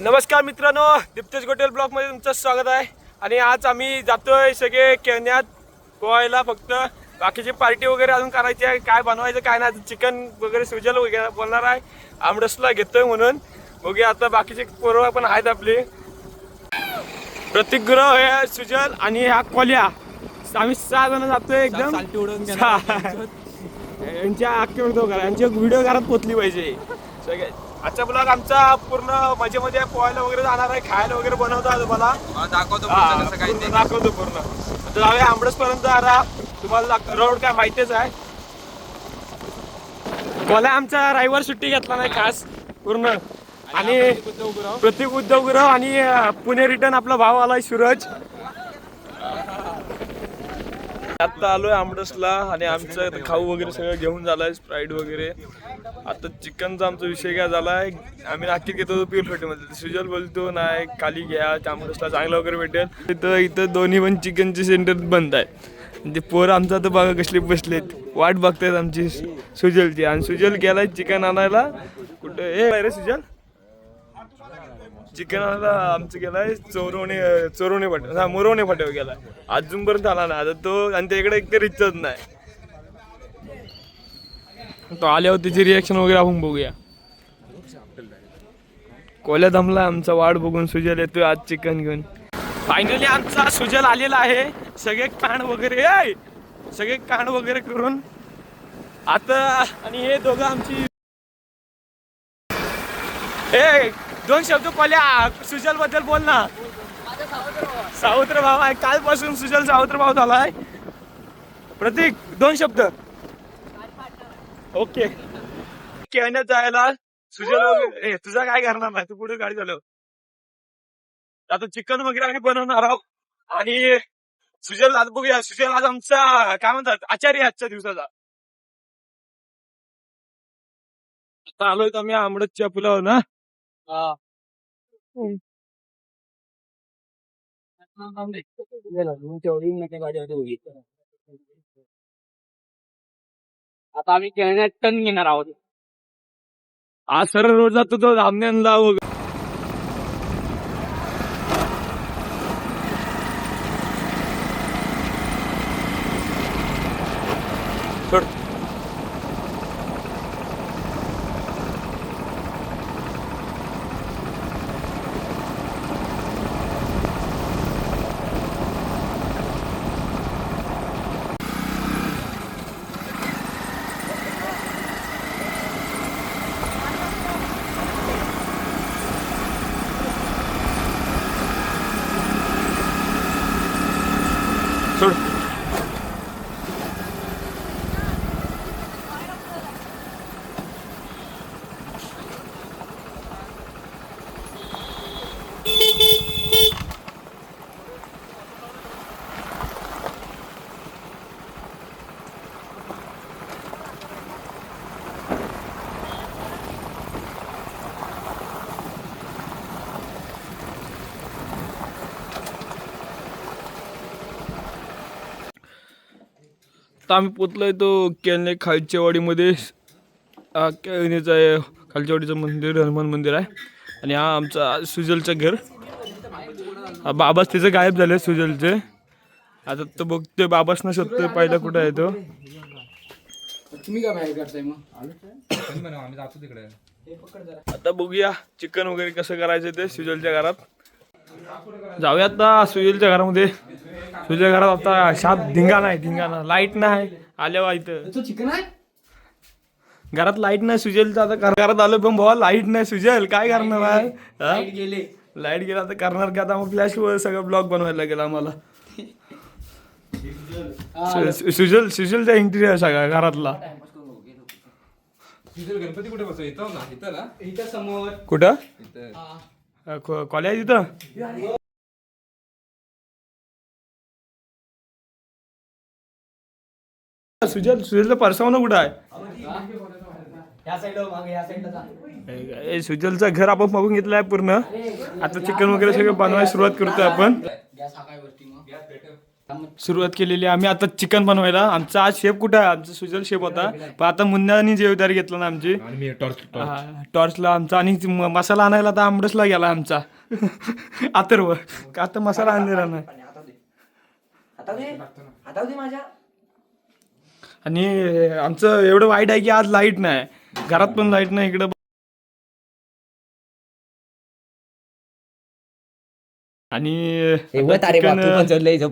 नमस्कार मित्रांनो, दिप्तेश गोटेल ब्लॉग मध्ये तुमचं स्वागत आहे. आणि आज आम्ही जातोय सगळे केळण्यात पोहायला. फक्त बाकीची पार्टी वगैरे अजून करायची आहे. काय बनवायचं काय नाही, चिकन वगैरे सुजल वगैरे बोलणार आहे. आमरसला घेतोय म्हणून बघूया. आता बाकीचे पोरं पण आहेत आपली. प्रतीक गुरव हे सुजल आणि हा कोल्या, आम्ही 6 जण जातोय. एकदम यांच्या यांची व्हिडिओ घरात पोचली पाहिजे सगळे. आजचा ब्लॉग आमचा पूर्ण मजेमध्ये पोहायला वगैरे जाणार आहे. खायला वगैरे बनवतो तुम्हाला दाखवतो पूर्ण. तर जाऊया आंबडस पर्यंत. आता तुम्हाला रोड काय माहितीच आहे. कोल्या आमचा रविवार सुट्टी घेतला नाही खास पूर्ण. आणि प्रतीक उद्धव गुरव आणि पुणे रिटर्न आपला भाव आलाय सूरज. आता आलोय आंबडसला आणि आमचं खाऊ वगैरे सगळं घेऊन झालाय, स्प्राईट वगैरे. आता चिकनचा आमचा विषय काय झालाय, आम्ही नाकी घेतो पीर हॉटेलमध्ये. सुजल बोलतो नाही खाली घ्या, आंबडसला चांगलं वगैरे भेटेल. इथं दोन्ही पण चिकनचे सेंटर बंद आहे. ते पोरं आमचं आता बघा कसले बसलेत, वाट बघतायत आमची सुजलची. आणि सुजल गेलाय चिकन आणायला. कुठं हे रे सुजल? चिकन आणायला आमचं गेलाय चोरवणे फाट्यावर, मुरवणे फाट्यावर गेलाय. अजूनपर्यंत आला नाही. आता तो आणि त्याकडे एक तर रिचार्ज नाही. तो आल्यावर त्याची रिॲक्शन वगैरे आपण बघूया. कोल्या दमला आमचा वाट बघून. सुजल येतोय आज चिकन घेऊन. फायनली आमचा सुजल आलेला आहे. सगळे कांड वगैरे करून आता. आणि हे दोघं आमची दोन शब्द कोल्या सुजल बद्दल बोल ना. सावत्र भाव आहे. कालपासून सुजल सावत्र भाव झालाय. प्रतीक 2 शब्द. ओके. केळण्यात जायला सुजल वगैरे तुझा काय करणार नाही, तू पुढे गाडी चालव. आता चिकन वगैरे आम्ही बनवणार आहोत. आणि सुजल आज बघूया. सुजल आज आमचा काय म्हणतात आचार्य आजच्या दिवसाचा. आता आलोय तर आम्ही आंबडच्या पुलावर ना. आता आम्ही केळण्यात टन घेणार आहोत. आज सरळ रोड जातो तो धामण्यांना वगैरे. सोड. आता आम्ही पोचलोय तो केळणे खालचेवाडीमध्ये. केळणेचं आहे खालचेवाडीचं मंदिर, हनुमान मंदिर आहे. आणि हा आमचा सुजलचं घर. बाबाच तिचं गायब झाले सुजलचे. आता तो बघतोय बाबाच ना शोधतोय पहिला कुठं आहे तो. तुम्ही काय बाहेर करताय मग? आता बघूया चिकन वगैरे कसं करायचं ते सुजलच्या घरात. जाऊया आता सुजलच्या घरामध्ये. तुझ्या घरात आता शाप धिंगाणा लाईट नाही आल्यावर इथं. चिकन आहे घरात, लाईट नाही सुजलचं. आता घरात आलो पण भावा लाईट नाही. सुजल काय करणार आहे? लाईट गेला तर करणार का? आता मग फ्लॅश वर सगळं ब्लॉग बनवायला लागेल आम्हाला. सुजलचा इंटिरियर सगळा घरातला. गणपती कुठे बसव? इथं समोर. कुठं कॉलेज इथं. सुजलचं परसावणं कुठं आहे? सुजलचं घर आपण बघून घेतलं आहे पूर्ण. आता चिकन वगैरे सगळं बनवायला सुरुवात करतोय आपण. सुरुवात केलेली आहे. आम्ही आता चिकन बनवायला. आमचा आज शेफ कुठं आहे? आमचा सुजल शेफ होता, पण आता मुन्नानी जबाबदारी घेतला ना आमची. टॉर्चला आमचा. आणि मसाला आणायला आता आंबडसला गेला आमचा अथर्व. का आता मसाला आणलेला नाही. आणि आमचं एवढं वाईट आहे की आज लाईट नाही, घरात पण लाईट नाही इकडं. आणि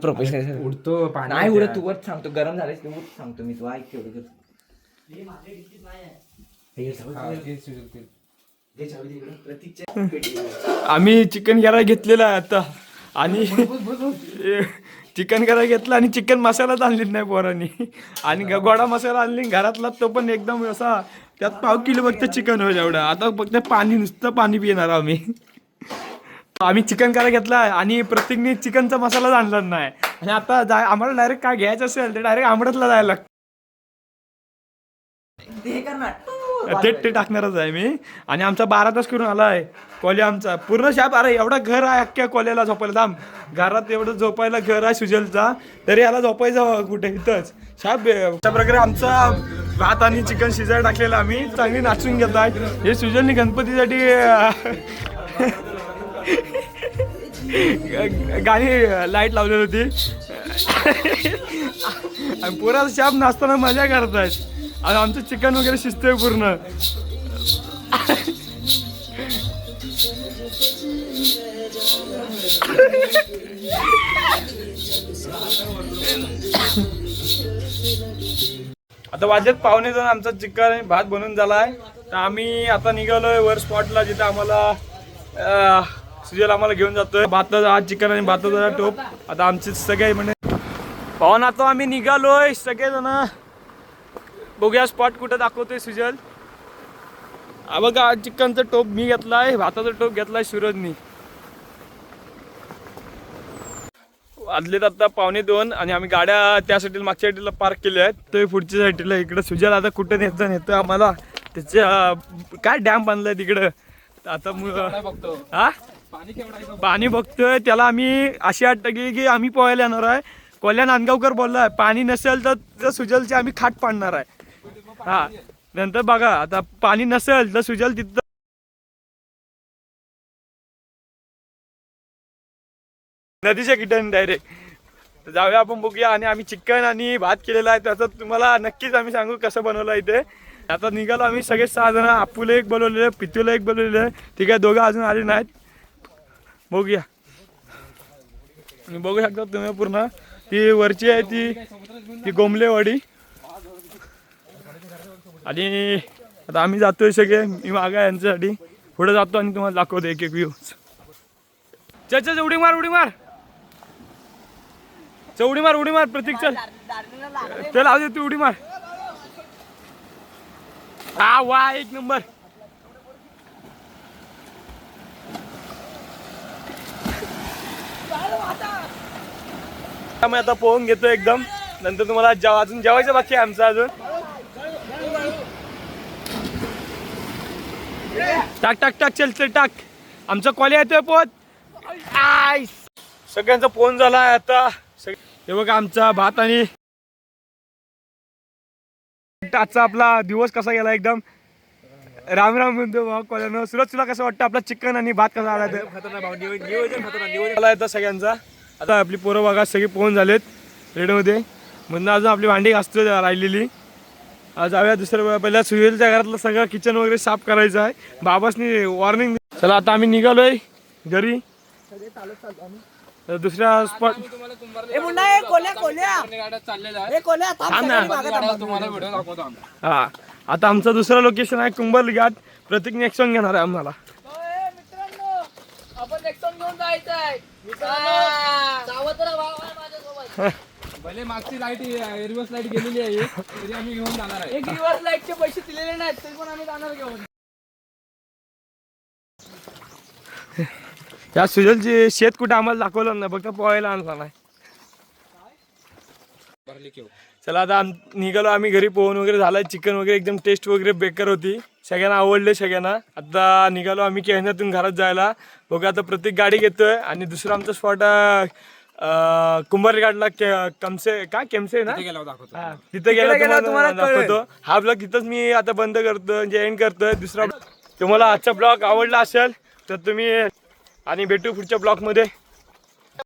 प्रोफेशनल उडतो नाही उडत. तू वर सांगतो गरम झालं की सांगतो मी. तू ऐक तेवढं. आम्ही चिकन करायला घेतलेलं आहे आता. आणि चिकन करायला घेतलं आणि चिकन मसालाच आणलीच नाही पोरांनी. आणि गोडा मसाला आणली घरातला, तो पण एकदम असा त्यात 1/2 किलो फक्त चिकन होईल एवढं. आता फक्त पाणी, नुसतं पाणी पिणार आम्ही. आम्ही चिकन करायला घेतला आणि प्रत्येकने चिकनचा मसालाच आणला नाही. आणि आता आम्हाला डायरेक्ट काय घ्यायचं असेल तर डायरेक्ट आंबडतला जायला लागतं. ते टाकणारच आहे मी. आणि आमचा 12 तास करून आला आहे कोल्या आमचा पूर्ण. शाप अरे एवढा घर आहे अख्ख्या कोल्याला झोपायला. दाम घरात एवढं झोपायला घर आहे सुजलचा, तरी याला झोपायचं कुठे? इथंच शाप. अशा प्रकारे आमचा भात आणि चिकन शिजायला टाकलेलं आम्ही. चांगली नाचून घेत आहे. हे सुजलने गणपतीसाठी गाणी लाईट लावलेली होती. आणि पुरा शाप नाचताना मजा करतायत. आणि आमचं चिकन वगैरे शिजतंय पूर्ण. आता वाजत 1:15 आमचा चिकन आणि भात बनून झालाय. तर आम्ही आता निघालोय वर स्पॉटला, जिथे आम्हाला सुजल आम्हाला घेऊन जातोय. भाताचा आज चिकन आणि भाताचा टोप. आता आमचे सगळे म्हणजे पाहून आता आम्ही निघालोय सगळेजण. बघूया स्पॉट कुठं दाखवतोय सुजल. बघा चिकनचा टोप मी घेतलाय, भाताचा टोप घेतलाय सूरजनी. वाजलेत आता 1:15 आणि आम्ही गाड्या त्या साईडला मागच्या साईडला पार्क केल्या आहेत. तर पुढच्या साईडला इकडं सुजल आता कुठं नेतं आम्हाला. त्याच्या काय डॅम बांधलाय तिकडं. आता हा पाणी बघतोय त्याला. आम्ही अशी वाटतं की आम्ही पोहायला येणार आहे. कोल्या नांदगावकर बोललाय पाणी नसेल तर सुजलची आम्ही खाट पाडणार आहे. हा नंतर बघा आता पाणी नसेल तर सुजल तिथं नदीच्या किटाने डायरेक्ट जाऊया आपण, बघूया. आणि आम्ही चिकन आणि भात केलेला आहे त्याचं तुम्हाला नक्कीच आम्ही सांगू कसं बनवलं इथे. आता निघालो आम्ही सगळे 6 जण. आपूला एक बोलवलेलं, पितूला एक बोलवलेलं. ठीक आहे, दोघं अजून आले नाहीत. बघूया. बघू शकता तुम्ही पूर्ण ती वरची आहे ती गोमलेवाडी. आणि आता आम्ही जातोय सगळे. मी मागा यांच्यासाठी पुढे जातो आणि तुम्हाला दाखवतो एक व्ह्यू. चल उडी मार उडी मार उडी मार उडी मार प्रतीक. चल आव दे तू उडी मार. हा वा एक नंबर. आम्ही आता पोहून घेतो एकदम. नंतर तुम्हाला अजून जेवायचं बाकी आहे आमचं अजून. टाक टाक टाक चल चल टाक. आमचा कॉलेज येतोय पोहत. सगळ्यांचा फोन झाला आता. हे बघा आमचा भात आणि आजचा आपला दिवस कसा गेला एकदम. राम राम म्हणतो भाऊ कॉलेजनं. सुरत तुला कसं वाटतं आपला चिकन आणि भात कसा आला? नियोजन सगळ्यांचा. आता आपली पोरं बघा सगळे पोहून झालेत रेडमध्ये. म्हणून अजून आपली भांडी घासतो राहिलेली. जाऊया दुसऱ्या पहिल्या सुजलच्या घरातलं सगळं किचन वगैरे साफ करायचं आहे. बाबासनी वॉर्निंग. चला आता आम्ही निघालोय घरी. दुसऱ्या स्पॉट हा आता आमचं दुसरं लोकेशन आहे कुंभल घाट. प्रत्येक नेक्स्ट सॉंग घेणार आहे आम्हाला. भले मागची लाईट रिव्हर्स लाईट गेलेली आहे तरी आम्ही घेऊन जाणार आहे. एक रिव्हर्स लाईटचे पैसे दिलेले नाहीत तरी पण आम्ही जाणार घेऊन. या सुजलची शेत कुठे आम्हाला दाखवलं नाही, फक्त पोहायला आणला नाही. चला आता निघालो आम्ही घरी. पोहून वगैरे झालाय. चिकन वगैरे एकदम टेस्ट वगैरे बेकार होती. सगळ्यांना आवडले सगळ्यांना. आता निघालो आम्ही केहण्यातून घरात जायला. बघा आता प्रत्येक गाडी घेतोय. आणि दुसरा आमचा स्पॉट कुंभारघाटला कमसे काय केमसे ना हा, तिथे गेला तुम्हाला दाखवतो. हा ब्लॉग इथंच मी आता बंद करतो म्हणजे एंड करतोय. दुसरा तुम्हाला आजचा ब्लॉग आवडला असेल तर तुम्ही आणि भेटू पुढच्या ब्लॉग मध्ये.